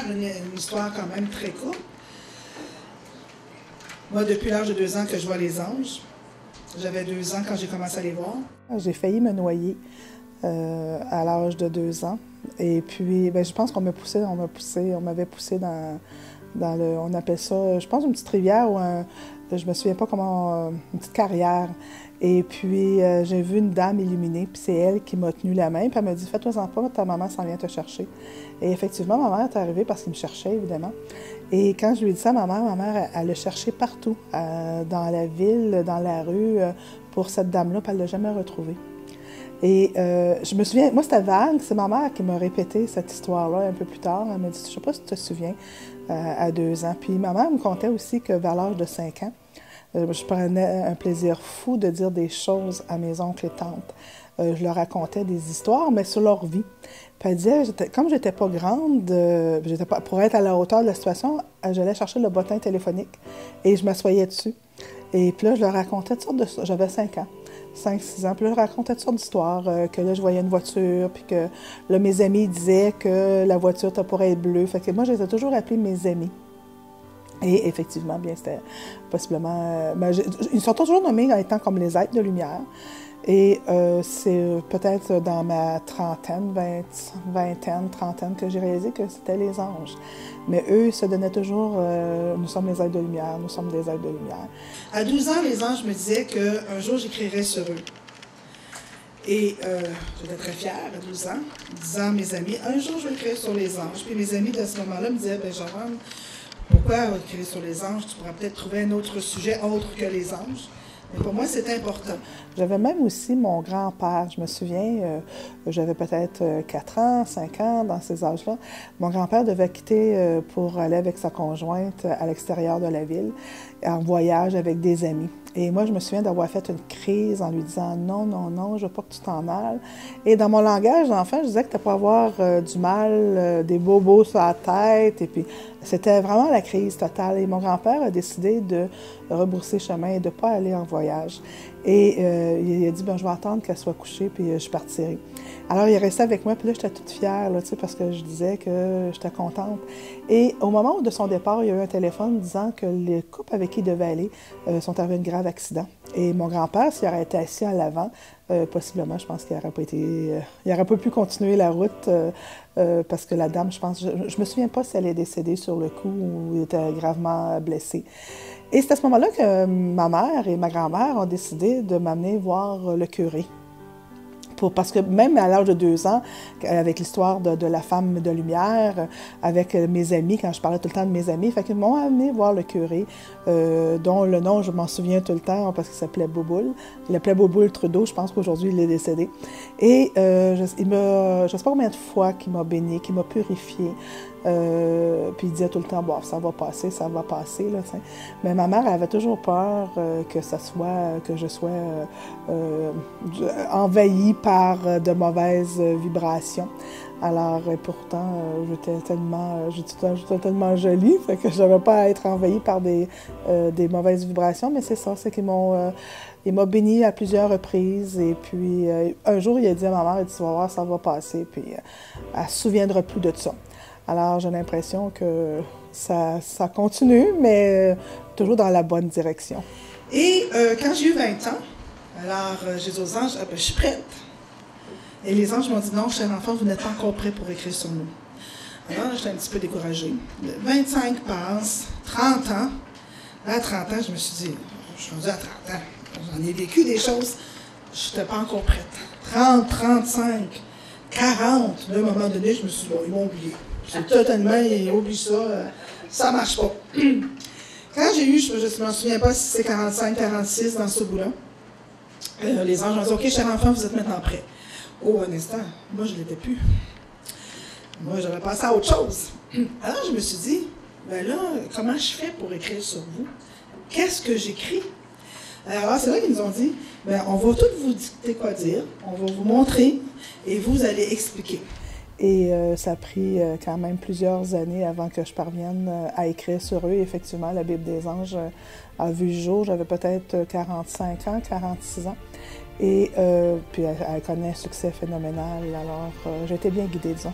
faire une histoire quand même très courte, moi, depuis l'âge de 2 ans que je vois les anges, j'avais 2 ans quand j'ai commencé à les voir. J'ai failli me noyer à l'âge de 2 ans. Et puis, je pense qu'on m'avait poussé dans le, on appelle ça, je pense, une petite rivière ou je me souviens pas comment, une petite carrière. Et puis, j'ai vu une dame illuminée, puis c'est elle qui m'a tenu la main, puis elle m'a dit « Fais-toi-en pas, ta maman s'en vient te chercher. » Et effectivement, ma mère est arrivée parce qu'elle me cherchait, évidemment. Et quand je lui ai dit ça à ma mère, elle l'a cherché partout, dans la ville, dans la rue, pour cette dame-là, puis elle ne l'a jamais retrouvée. Et je me souviens, moi c'était vague, c'est ma mère qui m'a répété cette histoire-là un peu plus tard. Elle m'a dit « Je ne sais pas si tu te souviens, à 2 ans. » Puis ma mère me contait aussi que vers l'âge de 5 ans, je prenais un plaisir fou de dire des choses à mes oncles et tantes. Je leur racontais des histoires, mais sur leur vie. Puis elle disait, comme j'étais pas grande, pour être à la hauteur de la situation, j'allais chercher le bottin téléphonique et je m'assoyais dessus. Et puis là, je leur racontais toutes sortes de... J'avais 5 ans, 5-6 ans. Puis là, je racontais toutes sortes d'histoires, que là, je voyais une voiture, puis que là, mes amis disaient que la voiture pourrait être bleue. Fait que moi, je les ai toujours appelés mes amis. Et effectivement, bien, c'était possiblement... ils sont toujours nommés en étant comme les êtres de lumière. Et c'est peut-être dans ma trentaine, trentaine, que j'ai réalisé que c'était les anges. Mais eux se donnaient toujours nous sommes les êtres de lumière, nous sommes des êtres de lumière. À 12 ans, les anges me disaient qu'un jour, j'écrirais sur eux. Et j'étais très fière à 12 ans, disant à mes amis, un jour, je vais écrire sur les anges. Puis mes amis de ce moment-là me disaient, Joanne, pourquoi écrire sur les anges? Tu pourras peut-être trouver un autre sujet autre que les anges. Mais pour moi, c'est important. J'avais même aussi mon grand-père. Je me souviens, j'avais peut-être 4 ans, 5 ans, dans ces âges-là. Mon grand-père devait quitter pour aller avec sa conjointe à l'extérieur de la ville, en voyage avec des amis. Et moi, je me souviens d'avoir fait une crise en lui disant « Non, non, non, je veux pas que tu t'en ailles. » Et dans mon langage d'enfant, je disais que tu pas avoir du mal, des bobos sur la tête. Et puis, c'était vraiment la crise totale. Et mon grand-père a décidé de rebrousser chemin et de ne pas aller en voyage. Et il a dit « Je vais attendre qu'elle soit couchée, puis je partirai. » Alors, il est resté avec moi, puis là, j'étais toute fière, là, parce que je disais que j'étais contente. Et au moment de son départ, il y a eu un téléphone disant que les couples avec qui il devait aller sont arrivés à un grave accident. Et mon grand-père, s'il aurait été assis à l'avant, possiblement, je pense qu'il n'aurait pas été... il n'aurait pas pu continuer la route parce que la dame, je pense... Je me souviens pas si elle est décédée sur le coup ou elle était gravement blessée. Et c'est à ce moment-là que ma mère et ma grand-mère ont décidé de m'amener voir le curé. Parce que même à l'âge de 2 ans, avec l'histoire de la femme de lumière, avec mes amis, quand je parlais tout le temps de mes amis, fait qu'ils m'ont amené voir le curé, dont le nom, je m'en souviens tout le temps, parce qu'il s'appelait Bouboule. Il l'appelait Bouboule Trudeau, je pense qu'aujourd'hui, il est décédé. Et je ne sais pas combien de fois qu'il m'a béni, qu'il m'a purifié. Puis il disait tout le temps, bon, ça va passer, là, t'sais. Mais ma mère avait toujours peur que je sois envahie par de mauvaises vibrations. Alors, pourtant, j'étais tellement jolie, fait que je n'avais pas à être envahie par des mauvaises vibrations, mais c'est ça, c'est qu'ils m'ont... il m'a bénie à plusieurs reprises, et puis un jour, il a dit à ma mère, il dit, tu vas voir, ça va passer, puis elle ne se souviendra plus de ça. Alors, j'ai l'impression que ça continue, mais toujours dans la bonne direction. Et quand j'ai eu 20 ans, alors j'ai dit aux anges, je suis prête. Et les anges m'ont dit, non, cher enfant, vous n'êtes pas encore prêt pour écrire sur nous. Alors, j'étais un petit peu découragée. 25 passent, 30 ans. À 30 ans, je me suis dit, je suis rendue à 30 ans. J'en ai vécu des choses, je n'étais pas encore prête. 30, 35, 40. D'un moment donné, je me suis dit, bon, ils m'ont oublié. C'est totalement, oublie ça, ça ne marche pas. Quand j'ai eu, je ne m'en souviens pas si c'est 45, 46 dans ce bout-là, les anges m'ont dit, OK, cher enfant, vous êtes maintenant prêts. Oh, un instant, moi, je ne l'étais plus. Moi, j'avais passé à autre chose. Alors, je me suis dit, ben là, comment je fais pour écrire sur vous? Qu'est-ce que j'écris? Alors, c'est là qu'ils nous ont dit, ben, on va tout vous dicter quoi dire, on va vous montrer et vous allez expliquer. Et ça a pris quand même plusieurs années avant que je parvienne à écrire sur eux. Effectivement, la Bible des anges a vu le jour. J'avais peut-être 45 ans, 46 ans. Et puis elle connaît un succès phénoménal. Alors, j'ai été bien guidée, disons.